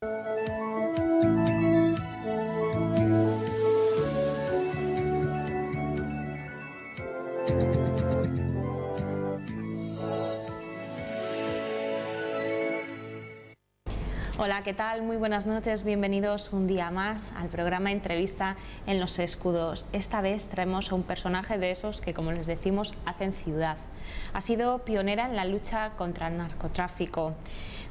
Hola, ¿qué tal? Muy buenas noches, bienvenidos un día más al programa Entrevista en los Escudos. Esta vez traemos a un personaje de esos que, como les decimos, hacen ciudad. Ha sido pionera en la lucha contra el narcotráfico.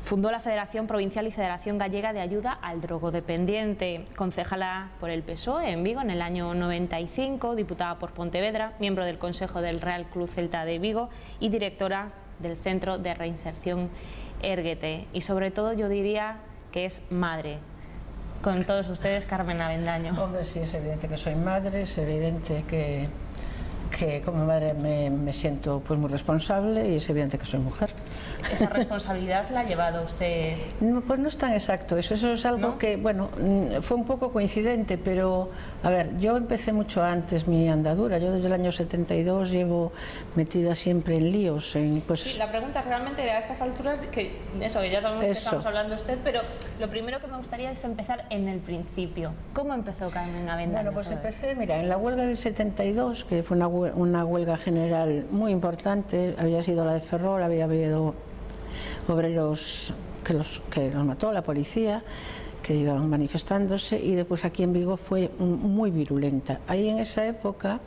Fundó la Federación Provincial y Federación Gallega de Ayuda al Drogodependiente, concejala por el PSOE en Vigo en el año 95, diputada por Pontevedra, miembro del Consejo del Real Club Celta de Vigo y directora del Centro de Reinserción Érguete. Y sobre todo yo diría que es madre. Con todos ustedes, Carmen Avendaño. Hombre, sí, es evidente que soy madre, es evidente que como madre me siento pues muy responsable y es evidente que soy mujer. ¿Esa responsabilidad la ha llevado usted? No, pues no es tan exacto, eso es algo, ¿no? Que, bueno, fue un poco coincidente, pero, a ver, yo empecé mucho antes mi andadura. Yo desde el año 72 llevo metida siempre en líos. Pues... Sí, la pregunta realmente a estas alturas, que eso, ya sabemos que estamos hablando usted, pero lo primero que me gustaría es empezar en el principio. ¿Cómo empezó Carmen Avendaño? Bueno, pues empecé, mira, en la huelga del 72, que fue una huelga general muy importante, había sido la de Ferrol, había habido obreros que los mató la policía, que iban manifestándose, y después aquí en Vigo fue muy virulenta. Ahí en esa época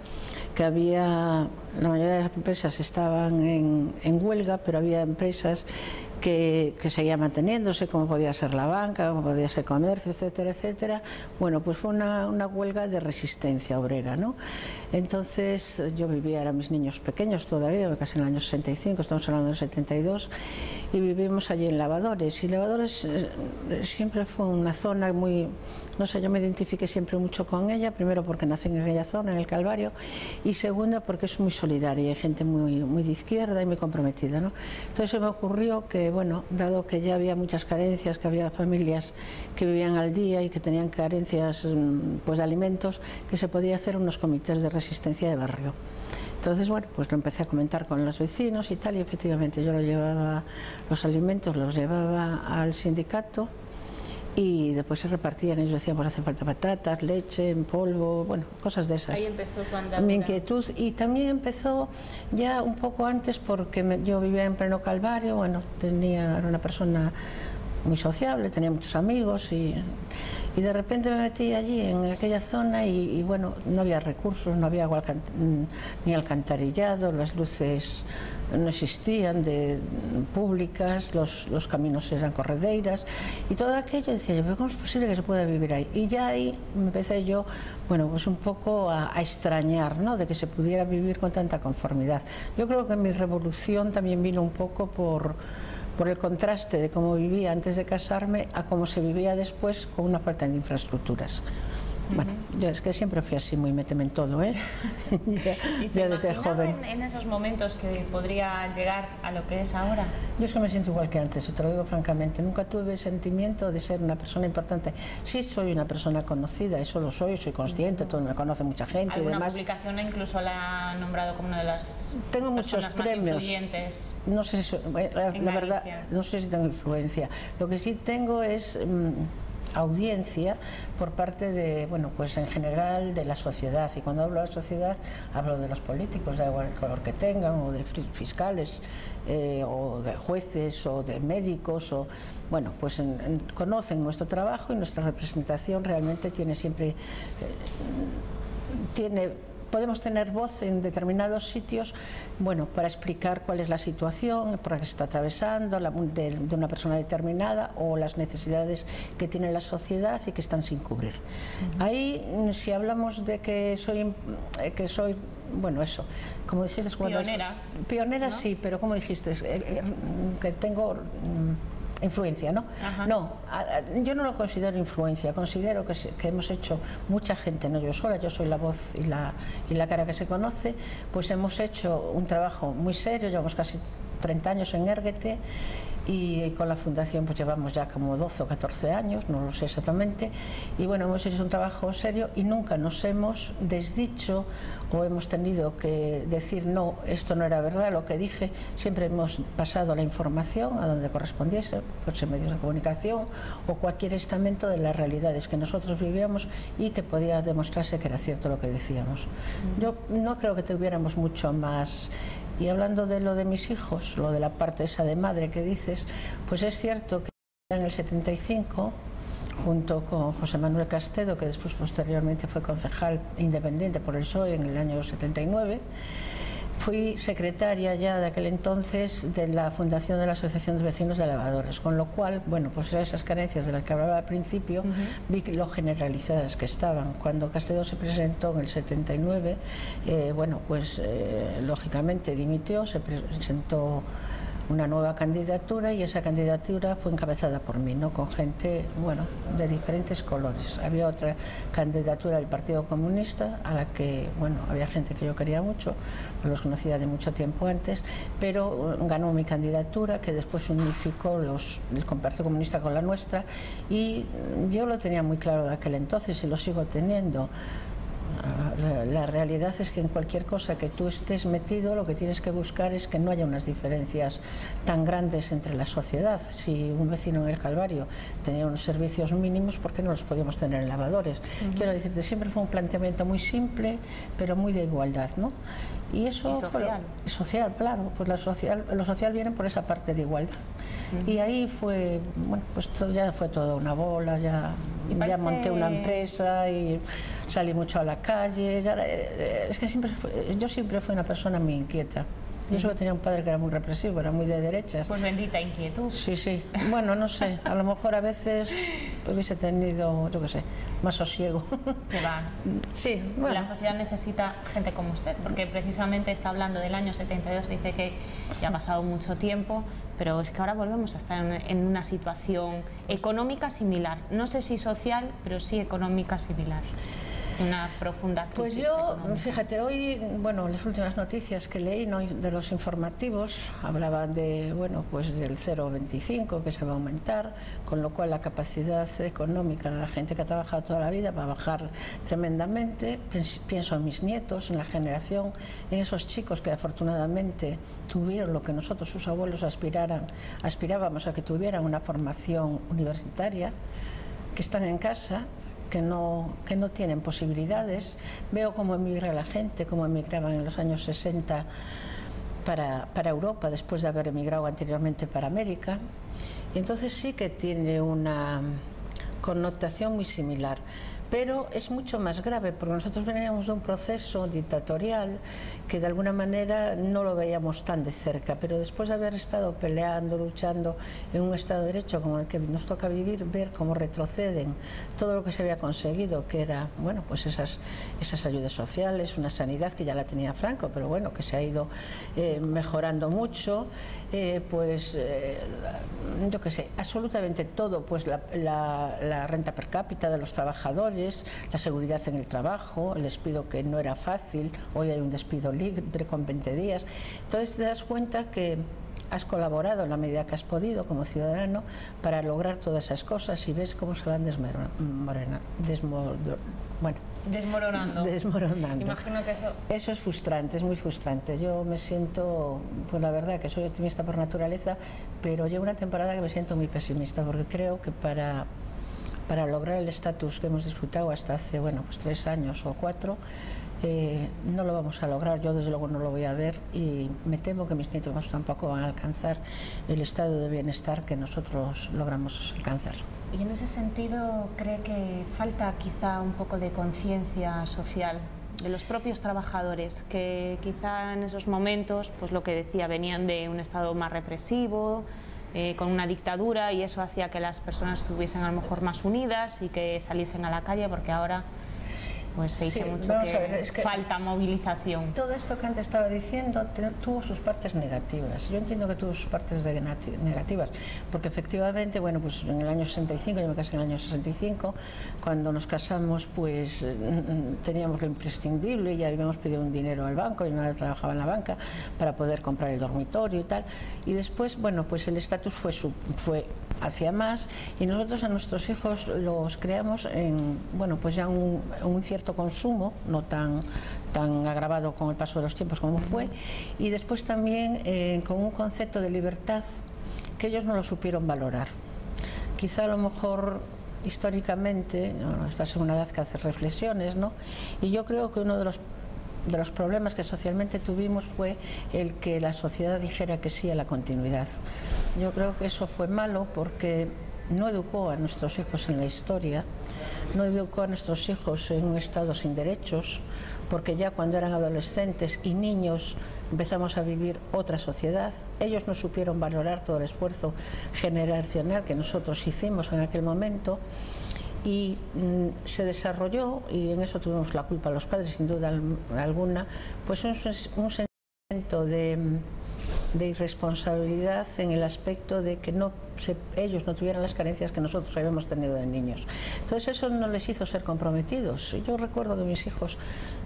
que había, la mayoría de las empresas estaban en huelga, pero había empresas que seguían manteniéndose, como podía ser la banca, como podía ser comercio, etcétera, etcétera. Bueno, pues fue una huelga de resistencia obrera, ¿no? Entonces yo vivía, eran mis niños pequeños todavía, casi en el año 65, estamos hablando del 72, y vivimos allí en Lavadores. Y Lavadores siempre fue una zona muy, no sé, yo me identifiqué siempre mucho con ella, primero porque nací en aquella zona, en el Calvario, y segunda porque es muy solidaria, hay gente muy de izquierda y muy comprometida, ¿no? Entonces se me ocurrió que, bueno, dado que ya había muchas carencias, que había familias que vivían al día y que tenían carencias pues de alimentos, que se podía hacer unos comités de resistencia de barrio. Entonces, bueno, pues lo empecé a comentar con los vecinos y tal, y efectivamente yo los alimentos los llevaba al sindicato y después se repartían, ellos decían, pues hace falta patatas, leche en polvo, bueno, cosas de esas. Ahí empezó su andadura. Mi inquietud, y también empezó ya un poco antes porque yo vivía en pleno Calvario, bueno, era una persona muy sociable, tenía muchos amigos y de repente me metí allí en aquella zona y bueno, no había recursos, no había agua ni alcantarillado, las luces no existían públicas, los caminos eran corredeiras y todo aquello. Decía yo, pero ¿cómo es posible que se pueda vivir ahí? Y ya ahí empecé yo, bueno, pues un poco a extrañar, ¿no?, de que se pudiera vivir con tanta conformidad. Yo creo que mi revolución también vino un poco por el contraste de cómo vivía antes de casarme a cómo se vivía después, con una falta de infraestructuras. Bueno, yo es que siempre fui así, muy méteme en todo, ¿eh? ya desde joven. En esos momentos que podría llegar a lo que es ahora? Yo es que me siento igual que antes, te lo digo francamente. Nunca tuve sentimiento de ser una persona importante. Sí soy una persona conocida, eso lo soy consciente, todo me conoce mucha gente y demás. ¿Alguna publicación incluso la ha nombrado como una de las Tengo muchos premios. Influyentes? No sé si, la verdad, no sé si tengo influencia. Lo que sí tengo es audiencia por parte de, bueno, pues en general de la sociedad, y cuando hablo de la sociedad hablo de los políticos, da igual el color que tengan, o de fiscales, o de jueces, o de médicos, o bueno, pues conocen nuestro trabajo, y nuestra representación realmente tiene siempre podemos tener voz en determinados sitios, bueno, para explicar cuál es la situación, por la que se está atravesando, de una persona determinada, o las necesidades que tiene la sociedad y que están sin cubrir. Ahí, si hablamos de que soy, bueno, eso, como dijiste... Pionera. Pionera, ¿no? Sí, pero como dijiste, que tengo... influencia, ¿no? Ajá. No, yo no lo considero influencia, considero que hemos hecho mucha gente, no yo sola, yo soy la voz y la cara que se conoce, pues hemos hecho un trabajo muy serio, llevamos casi 30 años en Érguete, y con la fundación pues llevamos ya como 12 o 14 años, no lo sé exactamente, y bueno, hemos hecho un trabajo serio y nunca nos hemos desdicho o hemos tenido que decir no, esto no era verdad, lo que dije. Siempre hemos pasado la información a donde correspondiese, pues en medios de comunicación o cualquier estamento de las realidades que nosotros vivíamos y que podía demostrarse que era cierto lo que decíamos. Yo no creo que tuviéramos mucho más. Y hablando de lo de mis hijos, lo de la parte esa de madre que dices, pues es cierto que en el 75, junto con José Manuel Castedo, que después posteriormente fue concejal independiente por el PSOE en el año 79, fui secretaria ya de aquel entonces de la fundación de la Asociación de Vecinos de Lavadoras, con lo cual, bueno, pues esas carencias de las que hablaba al principio, vi lo generalizadas que estaban. Cuando Castedo se presentó en el 79, bueno, pues lógicamente dimitió, se presentó una nueva candidatura y esa candidatura fue encabezada por mí, ¿no? Con gente, bueno, de diferentes colores. Había otra candidatura del Partido Comunista a la que, bueno, había gente que yo quería mucho, los conocía de mucho tiempo antes, pero ganó mi candidatura, que después unificó el Partido Comunista con la nuestra, y yo lo tenía muy claro de aquel entonces y lo sigo teniendo. La realidad es que en cualquier cosa que tú estés metido, lo que tienes que buscar es que no haya unas diferencias tan grandes entre la sociedad. Si un vecino en el Calvario tenía unos servicios mínimos, ¿por qué no los podíamos tener en lavadores? Quiero decirte, siempre fue un planteamiento muy simple, pero muy de igualdad, ¿no? Y eso ¿Y social? Social, claro, pues lo social viene por esa parte de igualdad. Y ahí fue, bueno, pues ya fue toda una bola, ya monté una empresa y salí mucho a la calle. Es que yo siempre fui una persona muy inquieta. Yo solo tenía un padre que era muy represivo, era muy de derechas. Pues bendita inquietud. Sí, sí. Bueno, no sé, a lo mejor a veces hubiese tenido, yo qué sé, más sosiego. Que va. Sí, bueno. La sociedad necesita gente como usted, porque precisamente está hablando del año 72, dice que ya ha pasado mucho tiempo, pero es que ahora volvemos a estar en una situación económica similar. No sé si social, pero sí económica similar. Una profunda crisis. Pues yo, económica. fíjate, hoy, bueno, las últimas noticias que leí, ¿no?, de los informativos hablaban de, bueno, pues del 0,25 que se va a aumentar, con lo cual la capacidad económica de la gente que ha trabajado toda la vida va a bajar tremendamente. Pienso en mis nietos, en la generación, en esos chicos que afortunadamente tuvieron lo que nosotros, sus abuelos, aspirábamos a que tuvieran una formación universitaria, que están en casa, que no tienen posibilidades. Veo cómo emigra la gente, cómo emigraban en los años 60 para Europa, después de haber emigrado anteriormente para América. Y entonces sí que tiene una connotación muy similar. Pero es mucho más grave, porque nosotros veníamos de un proceso dictatorial que de alguna manera no lo veíamos tan de cerca, pero después de haber estado peleando, luchando en un Estado de Derecho como el que nos toca vivir, ver cómo retroceden todo lo que se había conseguido, que era, bueno, pues esas ayudas sociales, una sanidad que ya la tenía Franco, pero bueno, que se ha ido mejorando mucho, yo qué sé, absolutamente todo, pues la renta per cápita de los trabajadores, la seguridad en el trabajo, el despido que no era fácil, hoy hay un despido libre con 20 días. Entonces te das cuenta que has colaborado en la medida que has podido como ciudadano para lograr todas esas cosas y ves cómo se van desmoronando. Imagino que eso es frustrante, es muy frustrante. Yo me siento, pues la verdad que soy optimista por naturaleza, pero llevo una temporada que me siento muy pesimista, porque creo que para lograr el estatus que hemos disfrutado hasta hace, bueno, pues 3 años o 4, no lo vamos a lograr. Yo desde luego no lo voy a ver y me temo que mis nietos tampoco van a alcanzar el estado de bienestar que nosotros logramos alcanzar. Y en ese sentido, ¿cree que falta quizá un poco de conciencia social de los propios trabajadores, que quizá en esos momentos, pues lo que decía, venían de un estado más represivo, con una dictadura, y eso hacía que las personas estuviesen a lo mejor más unidas y que saliesen a la calle, porque ahora pues se dice Sí, mucho vamos que, a ver, es que falta movilización. todo esto que antes estaba diciendo tuvo sus partes negativas. Yo entiendo que tuvo sus partes negativas, porque efectivamente, bueno, pues en el año 65, yo me casé en el año 65, cuando nos casamos, pues teníamos lo imprescindible, ya habíamos pedido un dinero al banco, y mi madre trabajaba en la banca para poder comprar el dormitorio y tal, y después, bueno, pues el estatus fue hacia más, y nosotros a nuestros hijos los creamos en, bueno, pues ya un cierto consumo, no tan agravado con el paso de los tiempos como fue, y después también con un concepto de libertad que ellos no lo supieron valorar. Quizá a lo mejor históricamente, ¿no?, estás en una edad que hace reflexiones, ¿no?, y yo creo que uno de los problemas que socialmente tuvimos fue el que la sociedad dijera que sí a la continuidad. Yo creo que eso fue malo porque no educó a nuestros hijos en la historia, no educó a nuestros hijos en un estado sin derechos, porque ya cuando eran adolescentes y niños empezamos a vivir otra sociedad. Ellos no supieron valorar todo el esfuerzo generacional que nosotros hicimos en aquel momento, y se desarrolló, y en eso tuvimos la culpa los padres sin duda alguna, pues un sentimiento de irresponsabilidad en el aspecto de que ellos no tuvieran las carencias que nosotros habíamos tenido de niños. Entonces eso no les hizo ser comprometidos. Yo recuerdo que mis hijos,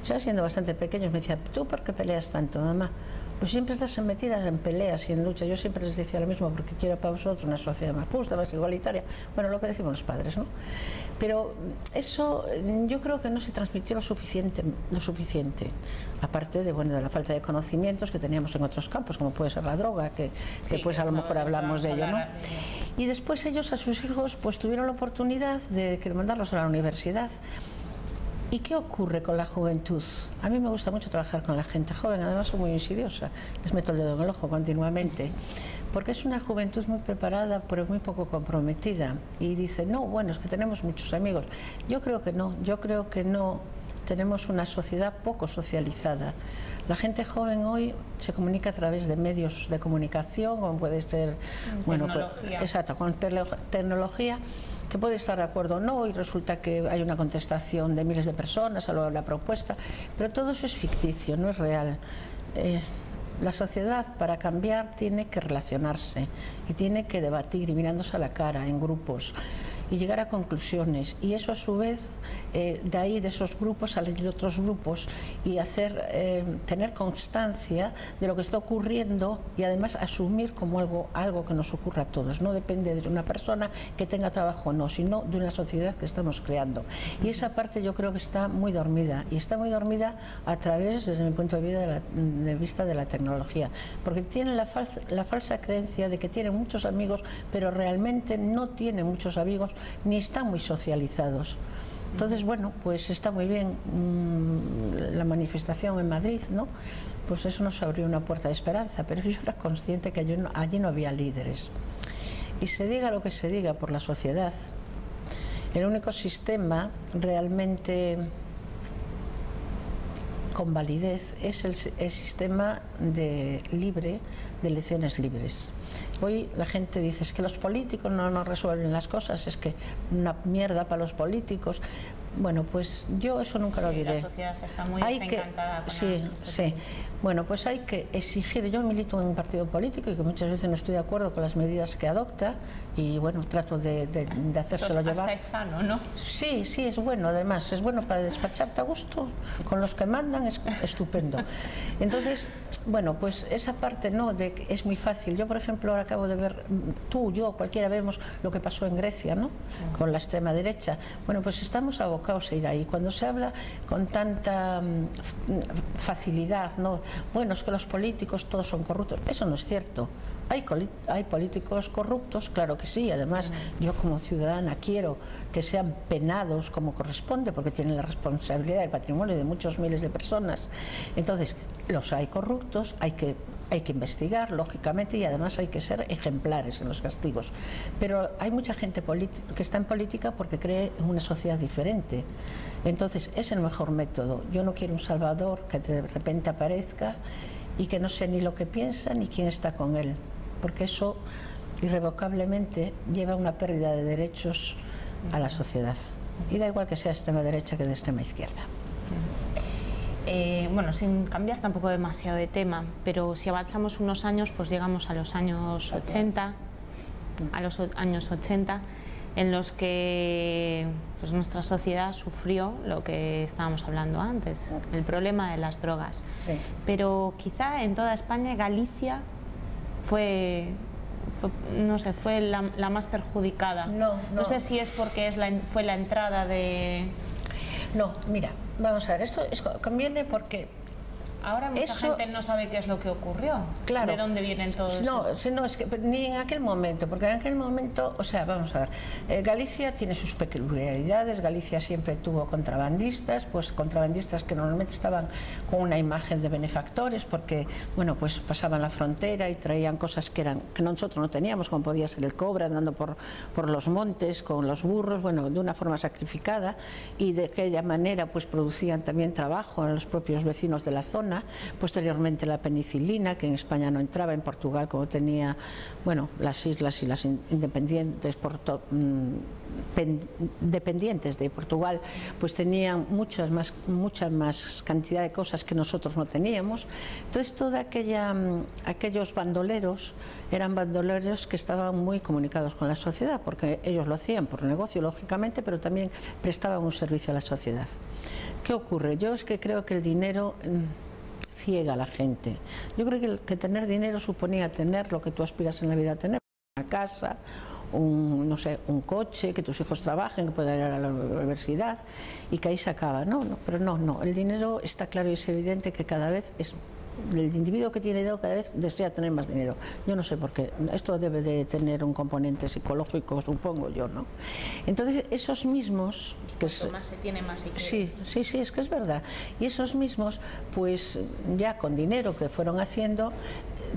ya siendo bastante pequeños, me decían: ¿tú por qué peleas tanto, mamá? Pues siempre estás metidas en peleas y en luchas. Yo siempre les decía lo mismo, porque quiero para vosotros una sociedad más justa, más igualitaria. Bueno, lo que decimos los padres, ¿no? Pero eso yo creo que no se transmitió lo suficiente, aparte de, bueno, de la falta de conocimientos que teníamos en otros campos, como puede ser la droga, que sí, después a lo mejor hablamos de ello, ¿no? Y después ellos a sus hijos pues tuvieron la oportunidad de mandarlos a la universidad. ¿Y qué ocurre con la juventud? A mí me gusta mucho trabajar con la gente joven, además soy muy insidiosa, les meto el dedo en el ojo continuamente, porque es una juventud muy preparada pero muy poco comprometida, y dice: no, bueno, es que tenemos muchos amigos. Yo creo que no, tenemos una sociedad poco socializada. La gente joven hoy se comunica a través de medios de comunicación, como puede ser, bueno, pues, exacto, con tecnología, que puede estar de acuerdo o no, y resulta que hay una contestación de miles de personas a la propuesta, pero todo eso es ficticio, no es real. La sociedad, para cambiar, tiene que relacionarse y tiene que debatir, y mirándose a la cara en grupos, y llegar a conclusiones, y eso a su vez de ahí, de esos grupos, salen otros grupos, y tener constancia de lo que está ocurriendo, y además asumir como algo que nos ocurra a todos. No depende de una persona que tenga trabajo o no, sino de una sociedad que estamos creando, y esa parte yo creo que está muy dormida, y está muy dormida a través, desde mi punto de vista, de la tecnología, porque tienen la falsa creencia de que tienen muchos amigos, pero realmente no tienen muchos amigos ni están muy socializados. Entonces, bueno, pues está muy bien la manifestación en Madrid, ¿no? Pues eso nos abrió una puerta de esperanza, pero yo era consciente que allí no había líderes. Y se diga lo que se diga por la sociedad, el único sistema realmente con validez es el sistema libre, de elecciones libres. Hoy la gente dice: es que los políticos no resuelven las cosas, es que una mierda para los políticos. Bueno, pues yo eso nunca lo diré. La sociedad está muy desencantada con sí. Bueno, pues hay que exigir. Yo milito en un partido político y que muchas veces no estoy de acuerdo con las medidas que adopta, y bueno, trato de hacérselo llevar. Hasta es sano, ¿no? Sí, es bueno, además, es bueno para despacharte a gusto con los que mandan, es estupendo. Entonces, bueno, pues esa parte no, de que es muy fácil. Yo, por ejemplo, ahora acabo de ver, tú, yo, cualquiera vemos lo que pasó en Grecia, ¿no? Con la extrema derecha. Bueno, pues estamos abocados a ir ahí. Cuando se habla con tanta facilidad, ¿no? Bueno, es que los políticos todos son corruptos. Eso no es cierto. Hay políticos corruptos, claro que sí. Además, yo como ciudadana quiero que sean penados como corresponde, porque tienen la responsabilidad del patrimonio de muchos miles de personas. Entonces, los hay corruptos, hay que investigar, lógicamente, y además hay que ser ejemplares en los castigos. Pero hay mucha gente que está en política porque cree en una sociedad diferente. Entonces, es el mejor método. Yo no quiero un salvador que de repente aparezca y que no sé ni lo que piensa ni quién está con él, porque eso irrevocablemente lleva a una pérdida de derechos a la sociedad. Y da igual que sea de extrema derecha que de extrema izquierda. Bueno, sin cambiar tampoco demasiado de tema, pero si avanzamos unos años, pues llegamos a los años 80, en los que pues, nuestra sociedad sufrió lo que estábamos hablando antes, el problema de las drogas. Sí. Pero quizá en toda España, Galicia fue la más perjudicada. No sé si es porque fue la entrada de... No, mira, vamos a ver, esto conviene porque... Ahora mucha gente no sabe qué es lo que ocurrió. Claro. ¿De dónde vienen todos estos? No, es que ni en aquel momento, porque en aquel momento, o sea, vamos a ver, Galicia tiene sus peculiaridades. Galicia siempre tuvo contrabandistas, pues contrabandistas que normalmente estaban con una imagen de benefactores, porque, bueno, pues pasaban la frontera y traían cosas que nosotros no teníamos, como podía ser el cobre, andando por los montes con los burros, bueno, de una forma sacrificada, y de aquella manera pues producían también trabajo a los propios vecinos de la zona. Posteriormente la penicilina, que en España no entraba, en Portugal, como tenía, bueno, las islas y las independientes dependientes de Portugal, pues tenían mucha más cantidad de cosas que nosotros no teníamos. Entonces aquellos bandoleros eran bandoleros que estaban muy comunicados con la sociedad, porque ellos lo hacían por negocio, lógicamente, pero también prestaban un servicio a la sociedad. ¿Qué ocurre? Yo es que creo que el dinero ciega a la gente. Yo creo que tener dinero suponía tener lo que tú aspiras en la vida a tener: una casa, no sé, un coche, que tus hijos trabajen, que puedan ir a la universidad, y que ahí se acaba. Pero no, el dinero está claro y es evidente que cada vez el individuo que tiene dinero cada vez desea tener más dinero. Yo no sé por qué. Esto debe de tener un componente psicológico, supongo yo, ¿no? Entonces, esos mismos... Cuanto más se tiene, más se quiere. Sí, es que es verdad. Y esos mismos, pues ya con dinero que fueron haciendo,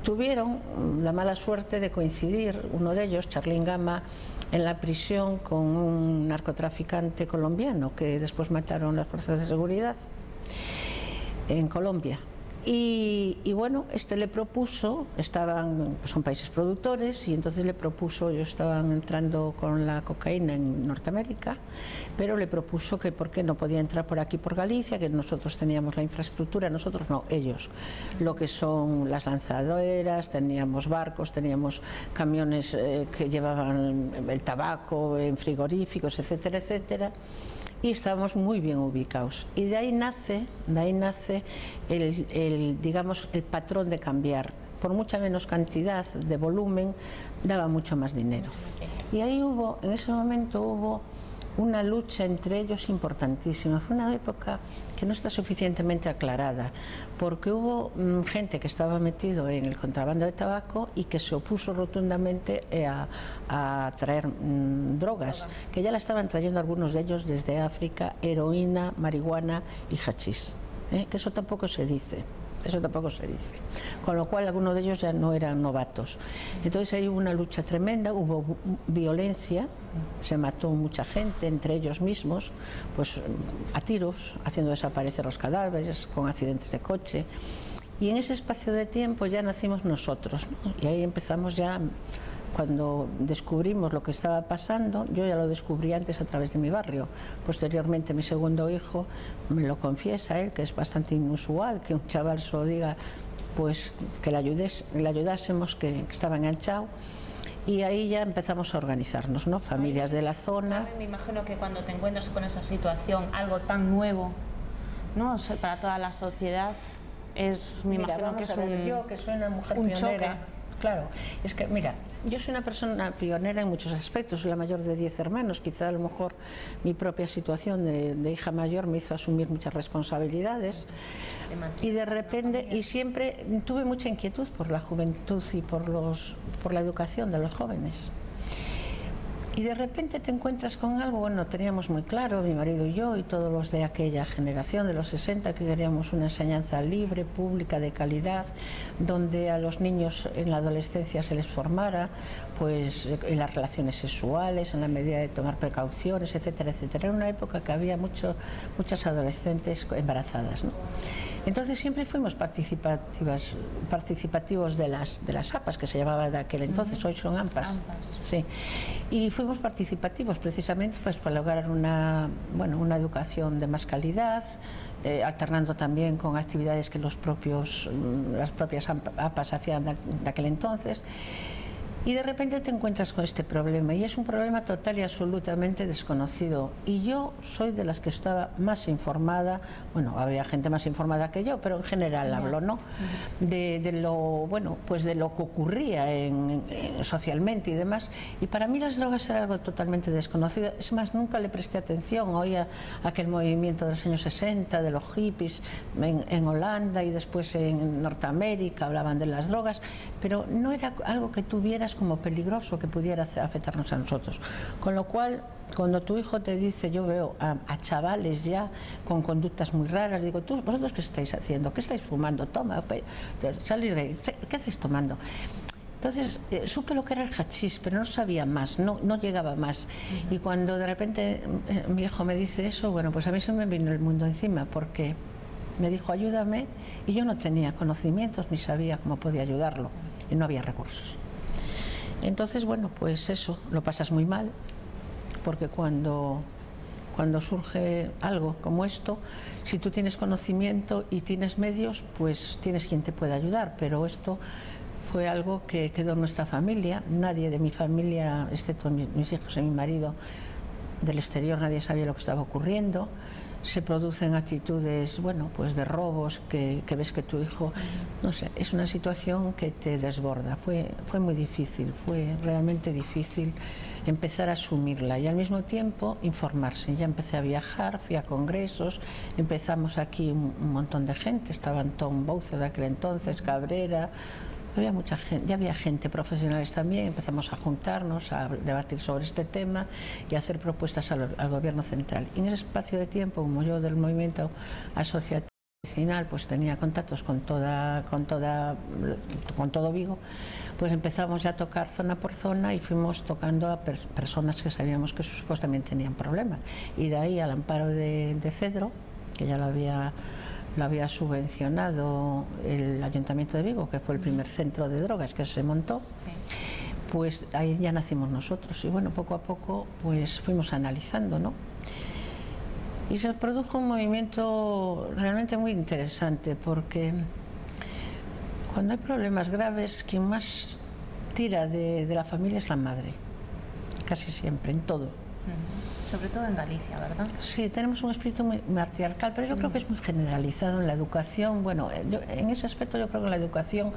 tuvieron la mala suerte de coincidir, uno de ellos, Charlín Gama, en la prisión con un narcotraficante colombiano que después mataron las fuerzas de seguridad en Colombia. Y bueno, le propuso, son países productores, y entonces le propuso, ellos estaban entrando con la cocaína en Norteamérica, pero le propuso que por qué no podía entrar por aquí, por Galicia, que nosotros teníamos la infraestructura, nosotros no, ellos, lo que son las lanzaderas, teníamos barcos, teníamos camiones que llevaban el tabaco en frigoríficos, etcétera, etcétera. Y estábamos muy bien ubicados. Y de ahí nace digamos, el patrón de cambiar. Por mucha menos cantidad de volumen, daba mucho más dinero. Y ahí en ese momento hubo una lucha entre ellos importantísima. Fue una época que no está suficientemente aclarada, porque hubo gente que estaba metido en el contrabando de tabaco y que se opuso rotundamente a traer drogas, que ya la estaban trayendo algunos de ellos desde África: heroína, marihuana y hachís, que eso tampoco se dice. Con lo cual algunos de ellos ya no eran novatos. Entonces ahí hubo una lucha tremenda, hubo violencia, se mató mucha gente, entre ellos mismos, pues a tiros, haciendo desaparecer los cadáveres, con accidentes de coche. Y en ese espacio de tiempo ya nacimos nosotros, ¿no? Y ahí empezamos ya. Cuando descubrimos lo que estaba pasando, yo ya lo descubrí antes a través de mi barrio. Posteriormente mi segundo hijo me lo confiesa él, que es bastante inusual que un chaval se lo diga, pues que le ayudásemos, que estaba enganchado. Y ahí ya empezamos a organizarnos, ¿no? Familias de la zona. Me imagino que cuando te encuentras con esa situación, algo tan nuevo, ¿no? O sea, para toda la sociedad, imagino que es yo, que soy una mujer pionera. Claro, es que mira, yo soy una persona pionera en muchos aspectos, soy la mayor de 10 hermanos, quizá a lo mejor mi propia situación de hija mayor me hizo asumir muchas responsabilidades, y de repente, y siempre tuve mucha inquietud por la juventud y por la educación de los jóvenes. Y de repente te encuentras con algo, bueno, teníamos muy claro, mi marido y yo y todos los de aquella generación de los 60, que queríamos una enseñanza libre, pública, de calidad, donde a los niños en la adolescencia se les formara pues en las relaciones sexuales, en la medida de tomar precauciones, etcétera, etcétera. Era una época que había muchas adolescentes embarazadas, ¿no? Entonces siempre fuimos participativos de las APAs, que se llamaba de aquel entonces, hoy son AMPAs. Sí. Y fuimos participativos precisamente pues, para lograr una educación de más calidad, alternando también con actividades que las propias APAs hacían de aquel entonces. Y de repente te encuentras con este problema, y es un problema total y absolutamente desconocido. Y yo soy de las que estaba más informada, bueno, había gente más informada que yo, pero en general hablo, ¿no? De lo que ocurría socialmente y demás. Y para mí las drogas era algo totalmente desconocido. Es más, nunca le presté atención. Oía aquel movimiento de los años 60, de los hippies, en Holanda y después en Norteamérica, hablaban de las drogas, pero no era algo que tuvieras como peligroso que pudiera afectarnos a nosotros. Con lo cual, cuando tu hijo te dice, yo veo a chavales ya con conductas muy raras, digo, ¿vosotros qué estáis haciendo? ¿Qué estáis fumando? Toma, salir de ahí. ¿Qué estáis tomando? Entonces, supe lo que era el hachís, pero no sabía más, no llegaba más. Y cuando de repente mi hijo me dice eso, bueno, pues a mí se me vino el mundo encima, porque me dijo, ayúdame, y yo no tenía conocimientos ni sabía cómo podía ayudarlo, y no había recursos. Entonces, bueno, pues eso, lo pasas muy mal, porque cuando surge algo como esto, si tú tienes conocimiento y tienes medios, pues tienes quien te pueda ayudar, pero esto fue algo que quedó en nuestra familia. Nadie de mi familia, excepto mis hijos y mi marido, del exterior, nadie sabía lo que estaba ocurriendo. Se producen actitudes, bueno, pues de robos que ves que tu hijo, no sé, es una situación que te desborda. Fue muy difícil, fue realmente difícil empezar a asumirla y al mismo tiempo informarse. Ya empecé a viajar, fui a congresos, empezamos aquí un montón de gente, estaban Tom Bowles de aquel entonces, Cabrera. Había mucha gente, ya había gente profesionales también, empezamos a juntarnos, a debatir sobre este tema y a hacer propuestas al gobierno central. Y en ese espacio de tiempo, como yo del movimiento asociativo vecinal, pues tenía contactos con todo Vigo, pues empezamos ya a tocar zona por zona y fuimos tocando a personas que sabíamos que sus hijos también tenían problemas. Y de ahí al amparo de Cedro, que ya lo había subvencionado el Ayuntamiento de Vigo, que fue el primer centro de drogas que se montó, pues ahí ya nacimos nosotros. Y bueno, poco a poco pues fuimos analizando, ¿no? Y se produjo un movimiento realmente muy interesante, porque cuando hay problemas graves, quien más tira de la familia es la madre, casi siempre, en todo. Sobre todo en Galicia, ¿verdad? Sí, tenemos un espíritu muy matriarcal, pero yo creo que es muy generalizado en la educación. Bueno, en ese aspecto yo creo que en la educación,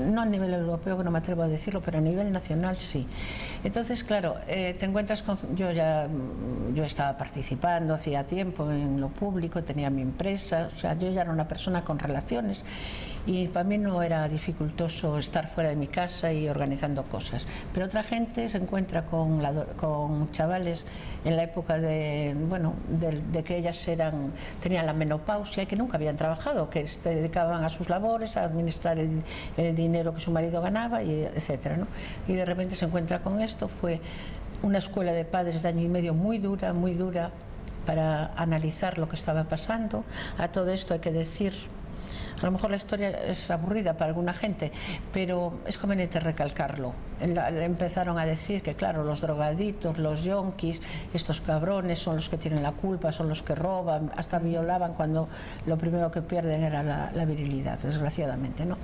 no a nivel europeo, que no me atrevo a decirlo, pero a nivel nacional sí. Entonces, claro, te encuentras con... Yo estaba participando hacía tiempo en lo público, tenía mi empresa, o sea, yo ya era una persona con relaciones y para mí no era dificultoso estar fuera de mi casa y organizando cosas. Pero otra gente se encuentra con chavales en la época de que ellas tenían la menopausia y que nunca habían trabajado, que se dedicaban a sus labores, a administrar el dinero que su marido ganaba, y etcétera, ¿no? Y de repente se encuentra con esto. Fue una escuela de padres de año y medio muy dura para analizar lo que estaba pasando. A todo esto hay que decir, a lo mejor la historia es aburrida para alguna gente, pero es conveniente recalcarlo. Empezaron a decir que, claro, los drogaditos, los yonkis, estos cabrones son los que tienen la culpa, son los que roban, hasta violaban cuando lo primero que pierden era la virilidad, desgraciadamente, ¿no?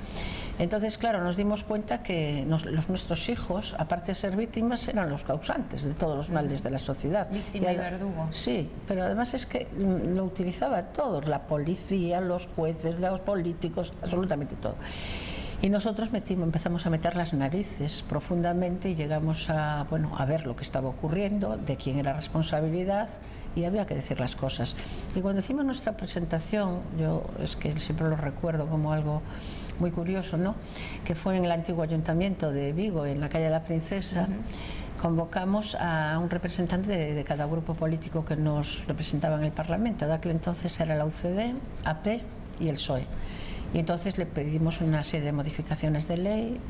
Entonces, claro, nos dimos cuenta que nuestros hijos, aparte de ser víctimas, eran los causantes de todos los males de la sociedad. Víctima y verdugo. Sí, pero además es que lo utilizaba todos, la policía, los jueces, los políticos, absolutamente todo. Y nosotros empezamos a meter las narices profundamente y llegamos a ver lo que estaba ocurriendo, de quién era responsabilidad, y había que decir las cosas. Y cuando hicimos nuestra presentación, yo es que siempre lo recuerdo como algo muy curioso, ¿no? Que fue en el antiguo Ayuntamiento de Vigo, en la calle de la Princesa. Convocamos a un representante de cada grupo político que nos representaba en el Parlamento. De aquel entonces era la UCD, AP y el PSOE. Y entonces le pedimos una serie de modificaciones de ley,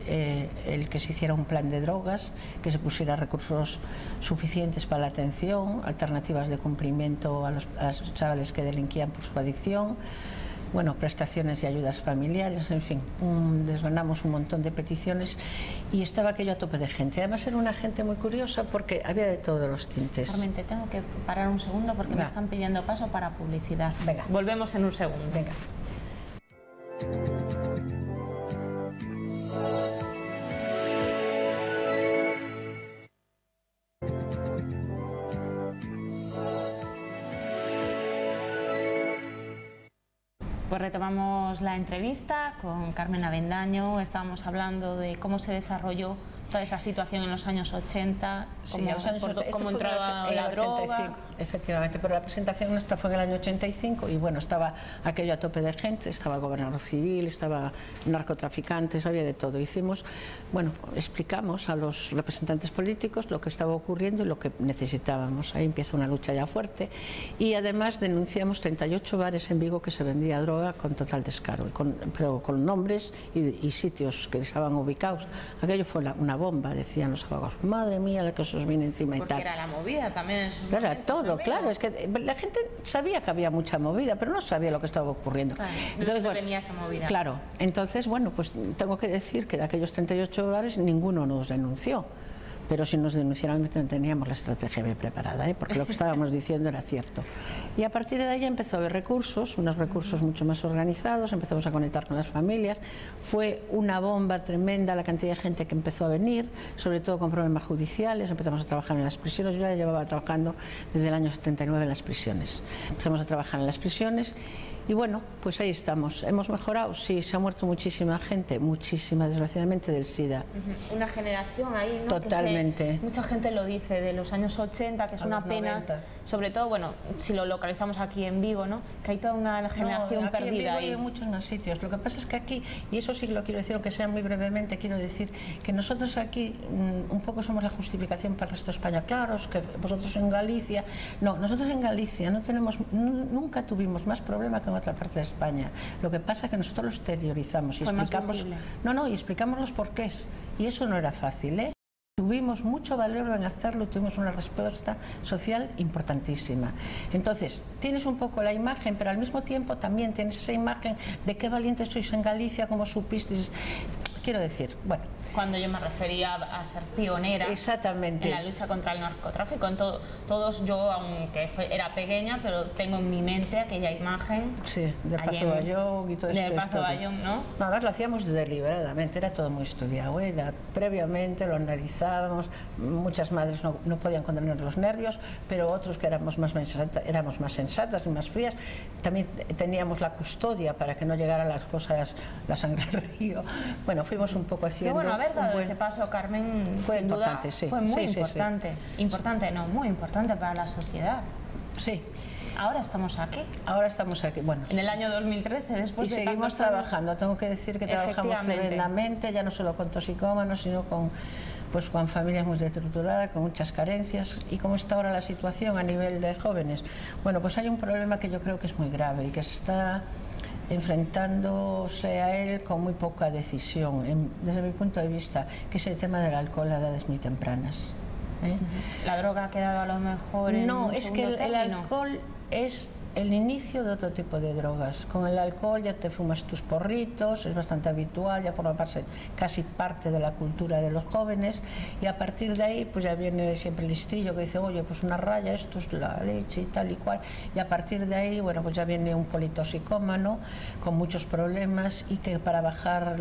el que se hiciera un plan de drogas, que se pusiera recursos suficientes para la atención, alternativas de cumplimiento a los chavales que delinquían por su adicción, bueno, prestaciones y ayudas familiares, en fin, desgranamos un montón de peticiones y estaba aquello a tope de gente. Además era una gente muy curiosa porque había de todos los tintes. Carmen, te tengo que parar un segundo porque me están pidiendo paso para publicidad. Venga. Volvemos en un segundo. Venga. Pues retomamos la entrevista con Carmen Avendaño. Estábamos hablando de cómo se desarrolló toda esa situación en los años 80, cómo entró la droga. Efectivamente, pero la presentación nuestra fue en el año 85 y bueno, estaba aquello a tope de gente, estaba el gobernador civil, estaba narcotraficantes, había de todo. Hicimos, bueno, explicamos a los representantes políticos lo que estaba ocurriendo y lo que necesitábamos. Ahí empieza una lucha ya fuerte y además denunciamos 38 bares en Vigo que se vendía droga con total descaro, pero con nombres y sitios que estaban ubicados. Aquello fue una bomba, decían los abogados. Madre mía, la que se os viene encima y tal. Porque era la movida también en sus Era todo, claro, es que la gente sabía que había mucha movida, pero no sabía lo que estaba ocurriendo. Claro, entonces, bueno, venía esa movida. Claro, entonces, bueno, pues tengo que decir que de aquellos 38 bares ninguno nos denunció. Pero si nos denunciaran teníamos la estrategia bien preparada, porque lo que estábamos diciendo era cierto. Y a partir de ahí empezó a haber recursos, unos recursos mucho más organizados, empezamos a conectar con las familias, fue una bomba tremenda la cantidad de gente que empezó a venir, sobre todo con problemas judiciales, empezamos a trabajar en las prisiones, yo ya llevaba trabajando desde el año 79 en las prisiones, empezamos a trabajar en las prisiones. Y bueno, pues ahí estamos. ¿Hemos mejorado? Sí, se ha muerto muchísima gente, muchísima, desgraciadamente, del SIDA. Una generación ahí, ¿no? Totalmente. Mucha gente lo dice, de los años 80, que es una pena, 90. Sobre todo, bueno, si lo localizamos aquí en Vigo, ¿no? Que hay toda una generación perdida. En Vigo ahí. Hay muchos más sitios. Lo que pasa es que aquí, y eso sí lo quiero decir, aunque sea muy brevemente, quiero decir que nosotros aquí un poco somos la justificación para el resto de España. Claro, es que vosotros en Galicia... No, nosotros en Galicia no tenemos, nunca tuvimos más problema que en otra parte de España. Lo que pasa es que nosotros lo exteriorizamos y explicamos, y explicamos los porqués. Y eso no era fácil, ¿eh? Tuvimos mucho valor en hacerlo, tuvimos una respuesta social importantísima. Entonces, tienes un poco la imagen, pero al mismo tiempo también tienes esa imagen de qué valientes sois en Galicia, cómo supisteis. Quiero decir, bueno... Cuando yo me refería a ser pionera. Exactamente. En la lucha contra el narcotráfico, en todos yo, aunque era pequeña, pero tengo en mi mente aquella imagen. Sí, de Pazo Bayón y todo eso. De Pazo Bayón, ¿no? Nada, lo hacíamos deliberadamente, era todo muy estudiado, era previamente, lo analizábamos, muchas madres no podían contener los nervios, pero otros que éramos más sensatas y más frías, también teníamos la custodia para que no llegaran las cosas, la sangre al río. Bueno, fuimos un poco haciendo... Pero bueno, haber dado ese paso, Carmen, fue sin importante, duda, sí. Fue muy sí, importante. Sí. Importante, no, muy importante para la sociedad. Sí. Ahora estamos aquí. Ahora estamos aquí, bueno. En el año 2013, después y de seguimos trabajando. Tengo que decir que trabajamos tremendamente, ya no solo con toxicómanos, sino con familias muy desestructuradas, con muchas carencias. ¿Y cómo está ahora la situación a nivel de jóvenes? Bueno, pues hay un problema que yo creo que es muy grave y que se está enfrentándose a él con muy poca decisión, desde mi punto de vista, que es el tema del alcohol a edades muy tempranas. ¿La droga ha quedado a lo mejor en No, es que el alcohol es el inicio de otro tipo de drogas. Con el alcohol ya te fumas tus porritos, es bastante habitual, ya forma casi parte de la cultura de los jóvenes, y a partir de ahí pues ya viene siempre el listillo que dice, oye, pues una raya, esto es la leche y tal y cual, y a partir de ahí, bueno, pues ya viene un politoxicómano con muchos problemas y que para bajar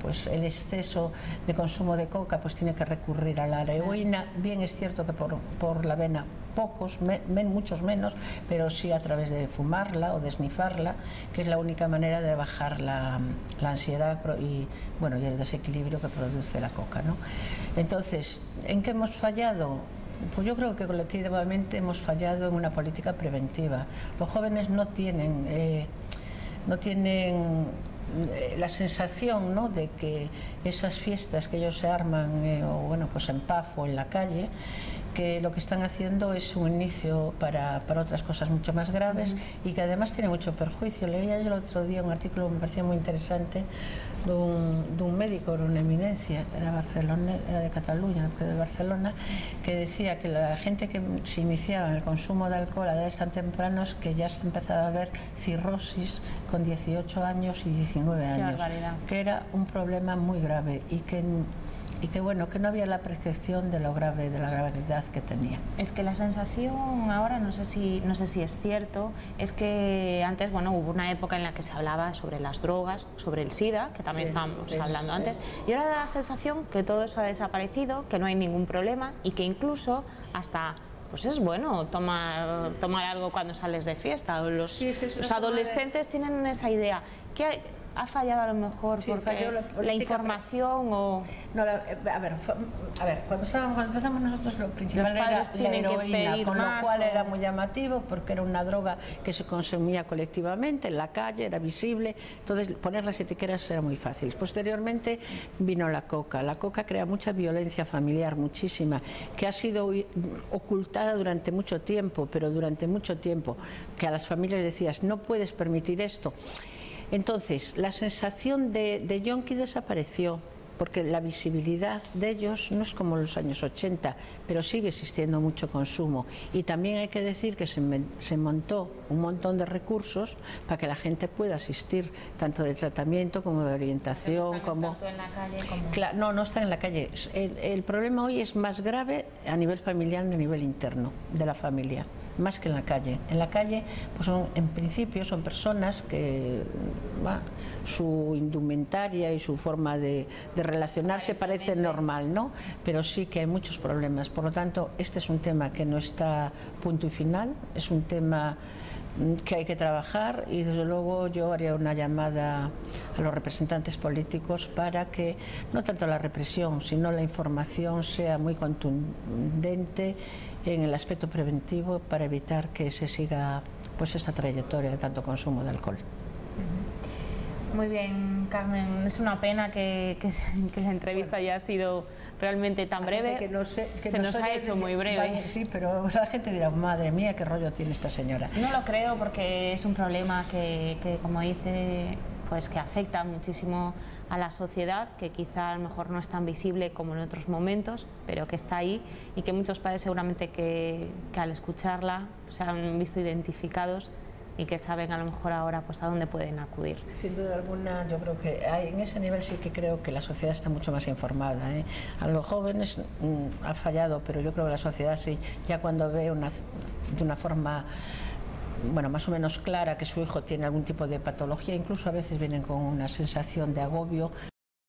pues el exceso de consumo de coca pues tiene que recurrir a la heroína. Bien es cierto que por la vena pocos, muchos menos, pero sí a través de fumarla o de esnifarla, que es la única manera de bajar la ansiedad y el desequilibrio que produce la coca, ¿no? Entonces, ¿en qué hemos fallado? Pues yo creo que colectivamente hemos fallado en una política preventiva. Los jóvenes no tienen la sensación, ¿no?, de que esas fiestas que ellos se arman pues en Paf o en la calle, que lo que están haciendo es un inicio para otras cosas mucho más graves y que además tiene mucho perjuicio. Leía yo el otro día un artículo que me parecía muy interesante de un médico, era una eminencia, era de Cataluña, de Barcelona, que decía que la gente que se iniciaba en el consumo de alcohol a edades tan tempranas que ya se empezaba a ver cirrosis con 18 años y 19 años, que era un problema muy grave y que bueno, que no había la percepción de lo grave, de la gravedad que tenía. Es que la sensación ahora, no sé si es cierto, es que antes, bueno, hubo una época en la que se hablaba sobre las drogas, sobre el SIDA, que también estábamos hablando antes, y ahora da la sensación que todo eso ha desaparecido, que no hay ningún problema y que incluso hasta... pues es bueno tomar algo cuando sales de fiesta. Los adolescentes tienen esa idea. ¿Qué ha fallado a lo mejor porque la información o...? No, a ver, cuando empezamos nosotros lo principal era la heroína, con lo cual era muy llamativo porque era una droga que se consumía colectivamente en la calle, era visible, entonces poner las etiquetas era muy fácil. Posteriormente vino la coca. La coca crea mucha violencia familiar, muchísima, que ha sido ocultada durante mucho tiempo, pero durante mucho tiempo, que a las familias decías, no puedes permitir esto. Entonces, la sensación de yonki desapareció, porque la visibilidad de ellos no es como en los años 80, pero sigue existiendo mucho consumo. Y también hay que decir que se montó un montón de recursos para que la gente pueda asistir, tanto de tratamiento como de orientación. Tanto en la calle como... Claro, no están en la calle. El problema hoy es más grave a nivel familiar y a nivel interno de la familia, más que en la calle. En la calle, pues en principio son personas que su indumentaria y su forma de relacionarse parece normal, ¿no? Pero sí que hay muchos problemas. Por lo tanto, este es un tema que no está punto y final, es un tema que hay que trabajar y desde luego yo haría una llamada a los representantes políticos para que no tanto la represión sino la información sea muy contundente en el aspecto preventivo para evitar que se siga pues esta trayectoria de tanto consumo de alcohol. Muy bien, Carmen, es una pena que la entrevista haya sido realmente tan breve, se nos ha hecho muy breve. Sí, pero la gente dirá, madre mía, qué rollo tiene esta señora. No lo creo porque es un problema que como dice, pues que afecta muchísimo a la sociedad, que quizá a lo mejor no es tan visible como en otros momentos, pero que está ahí y que muchos padres seguramente que al escucharla se han visto identificados y que saben a lo mejor ahora pues a dónde pueden acudir. Sin duda alguna, yo creo que en ese nivel sí que creo que la sociedad está mucho más informada, ¿eh? A los jóvenes ha fallado, pero yo creo que la sociedad sí, ya cuando ve de una forma bueno, más o menos clara que su hijo tiene algún tipo de patología, incluso a veces vienen con una sensación de agobio,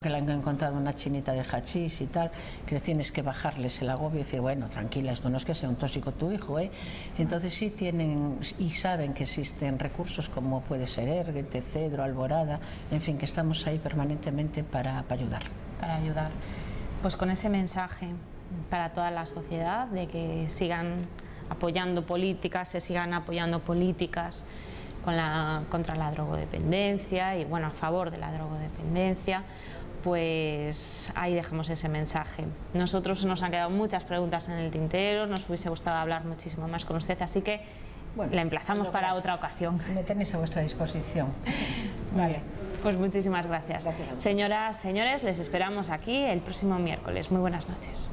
que le han encontrado una chinita de hachís y tal, que tienes que bajarles el agobio y decir, bueno, tranquila, esto no es que sea un tóxico tu hijo, ¿eh? Entonces sí tienen y saben que existen recursos como puede ser Erguete, Cedro, Alborada, en fin, que estamos ahí permanentemente para ayudar. Para ayudar. Pues con ese mensaje para toda la sociedad de que sigan apoyando políticas, se sigan apoyando políticas contra la drogodependencia y bueno, a favor de la drogodependencia, pues ahí dejamos ese mensaje. Nosotros nos han quedado muchas preguntas en el tintero, nos hubiese gustado hablar muchísimo más con usted, así que bueno, la emplazamos para otra ocasión. Me tenéis a vuestra disposición. Vale, pues muchísimas gracias. Señoras, señores, les esperamos aquí el próximo miércoles. Muy buenas noches.